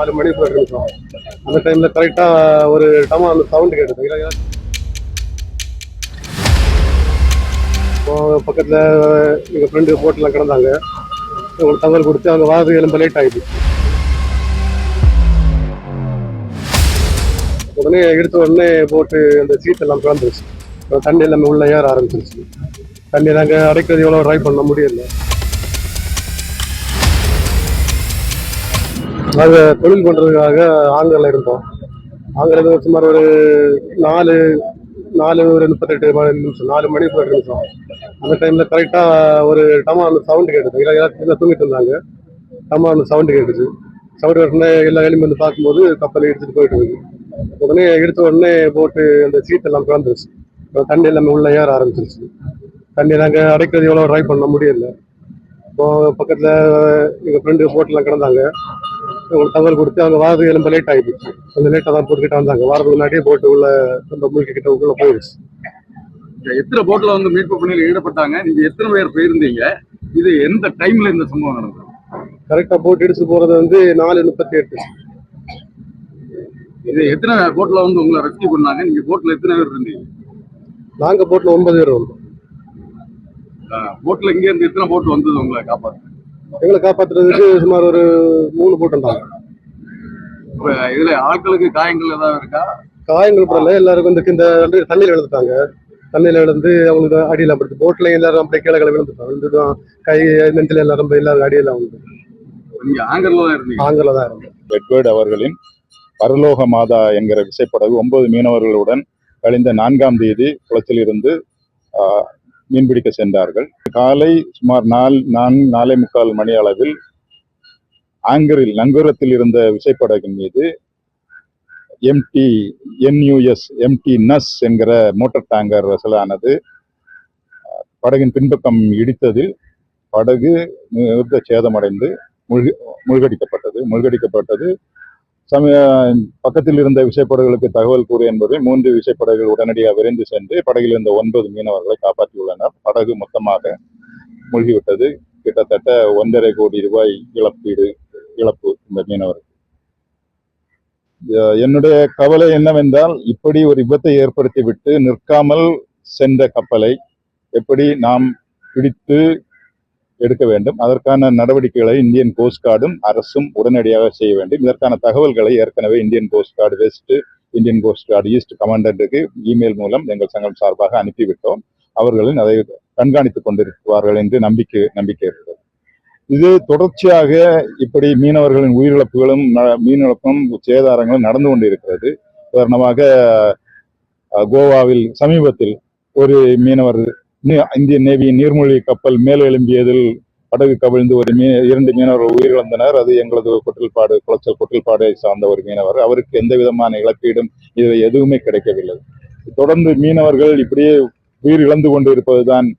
4 மணி போயிருக்கோம். அந்த டைம்ல கரெக்டா ஒரு டமால் சவுண்ட் கேட்டது. இப்போ பக்கத்துல எங்க ஃப்ரெண்டு போட்ல கிடந்தாங்க. ஒரு தகவல் கொடுத்து அவங்க வாரது எலும்ப லேட் ஆயிடுச்சு. உடனே எடுத்த உடனே போட்டு அந்த சீட் எல்லாம் பிறந்துருச்சு. தண்ணி எல்லாமே உள்ள ஏற ஆரம்பிச்சிருச்சு. தண்ணி நாங்க அடைக்கிறது எவ்வளவு ட்ரை பண்ண முடியல. நாங்க தொழில் பண்றதுக்காக ஆங்கர்ல இருந்தோம். ஆங்கர்ல சுமார் ஒரு 4 மணி 2 நிமிஷம் அந்த டைம்ல கரெக்டா ஒரு டமால் சவுண்ட் கேட்டது. எல்லாரும் தூங்கிட்டு இருந்தாங்க. டமால் சவுண்ட் கேட்டுச்சு. சவுண்ட் கேட்டோடனே எல்லா வேலையும் வந்து பார்க்கும்போது கப்பலை எடுத்துட்டு போயிட்டு இருக்கு. உடனே எடுத்த உடனே போட்டு அந்த சீட் எல்லாம் பிறந்துருச்சு. தண்ணி எல்லாமே உள்ள ஏற ஆரம்பிச்சிருச்சு. தண்ணி நாங்க அடைக்கிறது எவ்வளவு ட்ரை பண்ண முடியல. இப்போ பக்கத்துல எங்க ஃப்ரெண்டு போட்ல கிடந்தாங்க. ஒரு தகவல் கொடுத்து அவங்க வாரது எலும்ப லேட் ஆயிடுச்சு. கொஞ்சம் லேட்டா தான் போட்டுக்கிட்டு வந்தாங்க. வாரதுக்கு முன்னாடியே போட்டு உள்ள மூழ்கி கிட்ட உள்ள போயிடுச்சு. எத்தனை போட்ல வந்து மீட்பு பணியில் ஈடுபட்டாங்க? நீங்க எத்தனை பேர் போயிருந்தீங்க? இது எந்த டைம்ல இந்த சம்பவம் நடந்தது? கரெக்டா போட்டு இடிச்சு போறது வந்து 4:38. இது எத்தனை போட்ல வந்து உங்களை ரெஸ்கியூ பண்ணாங்க? நீங்க போட்ல எத்தனை பேர் இருந்தீங்க? நாங்க போட்ல 9 பேர் வந்தோம். போட்ல இங்க இருந்து எத்தனை போட்டு வந்தது உங்களை காப்பாற்று? எங்களை காப்பாத்துறதுக்கு சுமார் ஒரு 3 போட்டு இருந்தாங்க. இதுல ஆட்களுக்கு காயங்கள் ஏதாவது இருக்கா? காயங்கள் படல. எல்லாருக்கும் இந்த தண்ணியில விழுந்துட்டாங்க. தண்ணியில விழுந்து அவங்களுக்கு அடியில படுத்து போட்ல எல்லாரும் அப்படியே கீழே விழுந்துட்டாங்க. கை நெஞ்சில எல்லாரும் அடியெல்லாம் வந்து ஆங்கர்ல தான் இருந்தீங்க? ஆங்கர்ல தான் இருந்தோம். எட்வர்ட் அவர்களின் பரலோக மாதா என்கிற விசைப்படகு 9 மீனவர்களுடன் கழிந்த 4ஆம் தேதி குளத்தில் இருந்து மீன்பிடிக்க சென்றார்கள். காலை சுமார் 4:45 மணி அளவில் ஆங்கரில் நங்கூரத்தில் இருந்த விசைப்படகின் மீது எம்டி நஸ் என்கிற மோட்டார் டேங்கர் வெசலானது படகின் பின்பக்கம் இடித்ததில் படகு மிகுந்த சேதமடைந்து மூழ்கடிக்கப்பட்டது. பக்கத்தில் இருந்த விசைப்படகுகளுக்கு தகவல் கூறு என்பதை 3 விசைப்படகுகள் உடனடியாக விரைந்து சென்று படகில் இருந்த 9 மீனவர்களை காப்பாற்றியுள்ளனர். படகு மொத்தமாக மூழ்கிவிட்டது. கிட்டத்தட்ட 1.5 கோடி ரூபாய் இழப்பு இந்த மீனவர்கள். என்னுடைய கவலை என்னவென்றால், இப்படி ஒரு விபத்தை ஏற்படுத்திவிட்டு நிற்காமல் சென்ற கப்பலை எப்படி நாம் பிடித்து எடுக்க வேண்டும். அதற்கான நடவடிக்கைகளை இந்தியன் கோஸ்ட் கார்டும் அரசும் உடனடியாக செய்ய வேண்டும். இதற்கான தகவல்களை ஏற்கனவே Indian coast guard west, Indian coast guard east கமாண்டன்ட்டுக்கு இமெயில் மூலம் எங்கள் சங்கம் சார்பாக அனுப்பிவிட்டோம். அவர்களும் அதை கண்காணித்துக் கொண்டிருப்பார்கள் என்று நம்பிக்கை இருக்கிறது. இது தொடர்ச்சியாக இப்படி மீனவர்களின் உயிரிழப்புகளும் மீனிழப்பும் சேதாரங்களும் நடந்து கொண்டிருக்கிறது. உதாரணமாக கோவாவில் சமீபத்தில் ஒரு மீனவர் இந்தியன் நேவியின் நீர்மூழ்கி கப்பல் மேலே எழும்பியதில் படகு கவிழ்ந்து 2 மீனவர்கள் உயிரிழந்தனர். அது எங்களது குளச்சல் கொட்டில்பாடை சார்ந்த ஒரு மீனவர். அவருக்கு எந்த விதமான இழப்பீடும் இதில் எதுவுமே கிடைக்கவில்லை. தொடர்ந்து மீனவர்கள் இப்படியே உயிர் இழந்து கொண்டு இருப்பதுதான்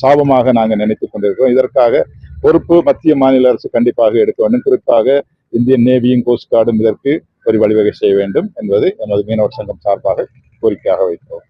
சாபமாக நாங்கள் நினைத்துக் கொண்டிருக்கிறோம். இதற்காக பொறுப்பு மத்திய மாநில அரசு கண்டிப்பாக எடுக்க வேண்டும். குறிப்பாக இந்தியன் நேவியும் கோஸ்ட் கார்டும் இதற்கு ஒரு வழிவகை செய்ய வேண்டும் என்பது எமது மீனவர் சங்கம் சார்பாக கோரிக்கையாக வைக்கிறோம்.